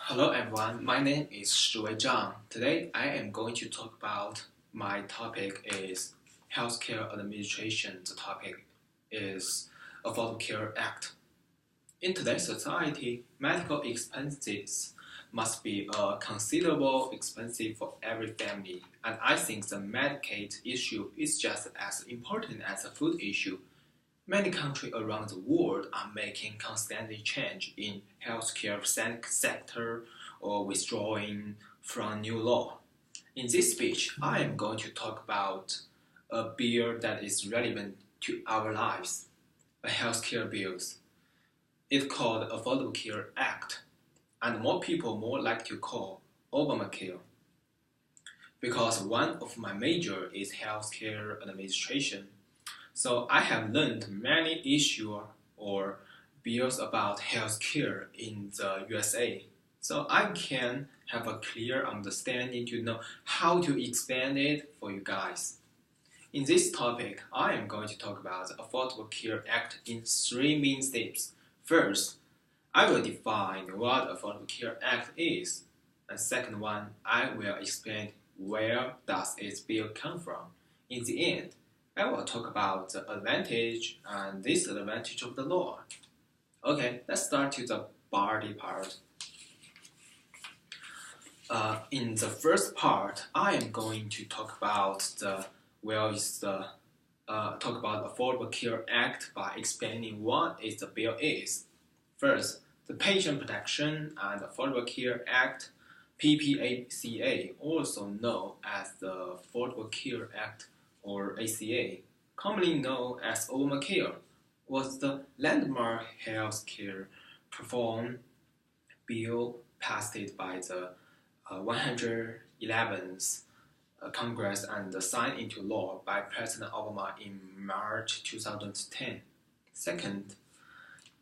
Hello everyone, my name is Shiwei Zhang. Today I am going to talk about my topic is healthcare administration. The topic is Affordable Care Act. In today's society, medical expenses must be a considerable expense for every family, and I think the Medicaid issue is just as important as the food issue. Many countries around the world are making constantly change in healthcare sector or withdrawing from new law. In this speech, I am going to talk about a bill that is relevant to our lives, a healthcare bill. It's called Affordable Care Act, and more people more like to call Obamacare. Because one of my major is healthcare administration. So I have learned many issues or bills about healthcare in the USA. So I can have a clear understanding to know how to expand it for you guys. In this topic, I am going to talk about the Affordable Care Act in three main steps. First, I will define what Affordable Care Act is. And second one, I will explain where does its bill come from. In the end, I will talk about the advantage and disadvantage of the law. Okay, let's start to the body part. In the first part, I am going to talk about talk about Affordable Care Act by explaining what the bill is. First, the Patient Protection and Affordable Care Act, PPACA, also known as the Affordable Care Act or ACA, commonly known as Obamacare, was the landmark health care reform bill passed by the 111th Congress and signed into law by President Obama in March 2010. Second,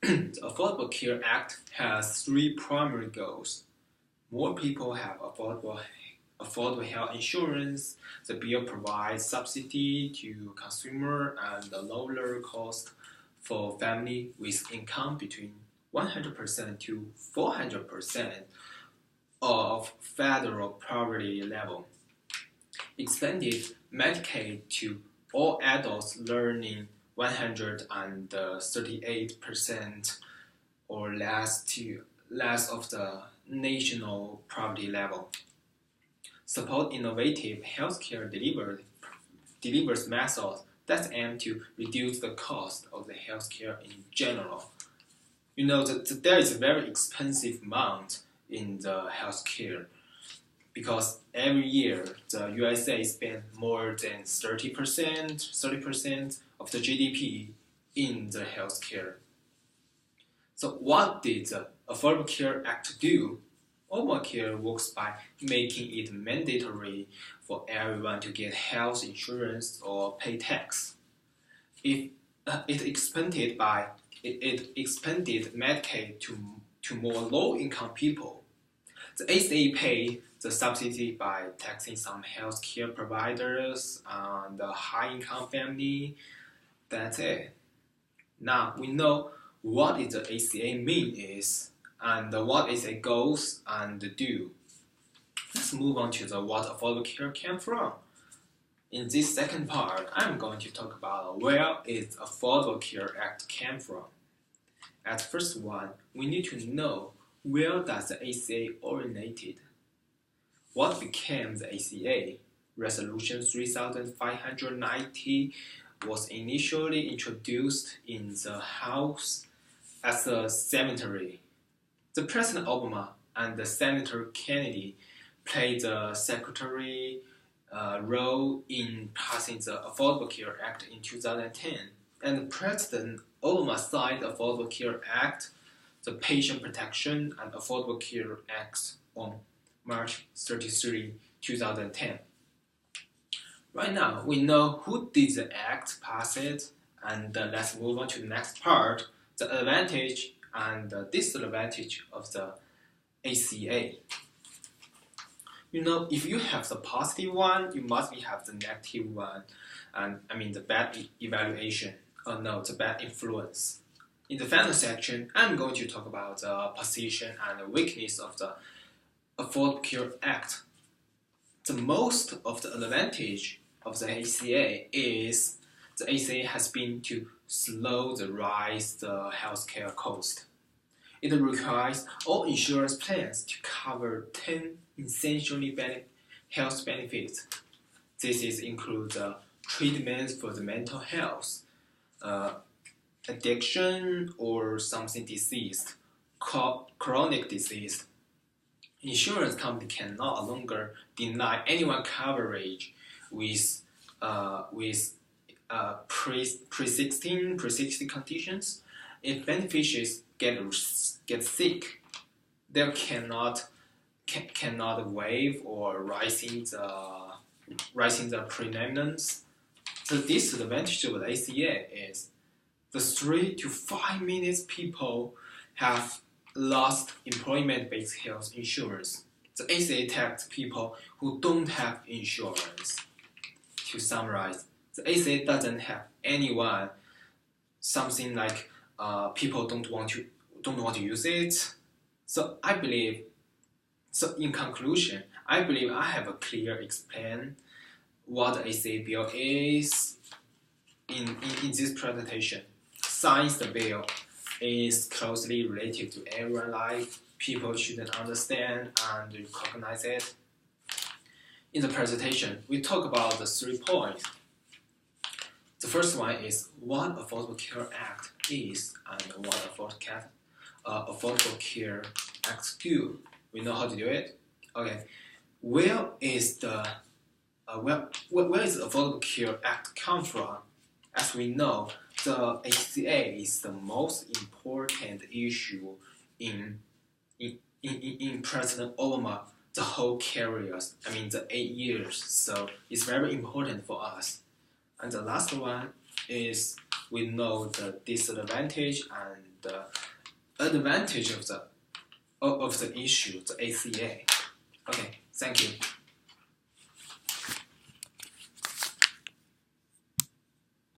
the Affordable Care Act has three primary goals. More people have affordable health insurance. The bill provides subsidy to consumer and lower cost for family with income between 100% to 400% of federal poverty level. Expanded Medicaid to all adults earning 138% or less of the national poverty level. Support innovative healthcare delivers methods that aim to reduce the cost of the healthcare in general. You know that there is a very expensive amount in the healthcare because every year the USA spends more than 30% of the GDP in the healthcare. So what did the Affordable Care Act do? Obamacare works by making it mandatory for everyone to get health insurance or pay tax. It expanded Medicaid to more low-income people. The ACA paid the subsidy by taxing some healthcare providers and the high-income family. That's it. Now we know what is the ACA mean is and what is it goes and do. Let's move on to what Affordable Care came from. In this second part, I'm going to talk about where is Affordable Care Act came from. At first one, we need to know where does the ACA originated. What became the ACA? Resolution 3590 was initially introduced in the House as a cemetery. The President Obama and the Senator Kennedy played the secretary role in passing the Affordable Care Act in 2010. And President Obama signed the Affordable Care Act, the Patient Protection and Affordable Care Act on March 33, 2010. Right now, we know who did the act pass it, and let's move on to the next part, the advantage and the disadvantage of the ACA. You know, if you have the positive one, you must have the negative one, and the bad evaluation, the bad influence. In the final section, I'm going to talk about the position and the weakness of the Affordable Care Act, the most of the advantage of the ACA is the ACA has been to slow the rise the healthcare cost. It requires all insurance plans to cover 10 essentially health benefits. This includes treatments for the mental health, addiction or something diseased, chronic disease. Insurance company can no longer deny anyone coverage with pre-existing conditions. If beneficiaries get sick, they cannot waive or rising the preeminence. The disadvantage of the ACA is the 3 to 5 minutes people have lost employment-based health insurance. The ACA tax people who don't have insurance. To summarize, the ACA doesn't have anyone something like people don't want to use it. So in conclusion, I believe I have a clear explain what the ACA bill is in this presentation. Since the bill is closely related to everyone's life, people should understand and recognize it. In the presentation, we talk about the 3 points. The first one is what Affordable Care Act is and what Affordable Care Act do. We know how to do it. Okay, where is the Affordable Care Act come from? As we know, the ACA is the most important issue in President Obama the whole careers. I mean the 8 years. So it's very important for us. And the last one is we know the disadvantage and the advantage of the issue, the ACA. Okay, thank you.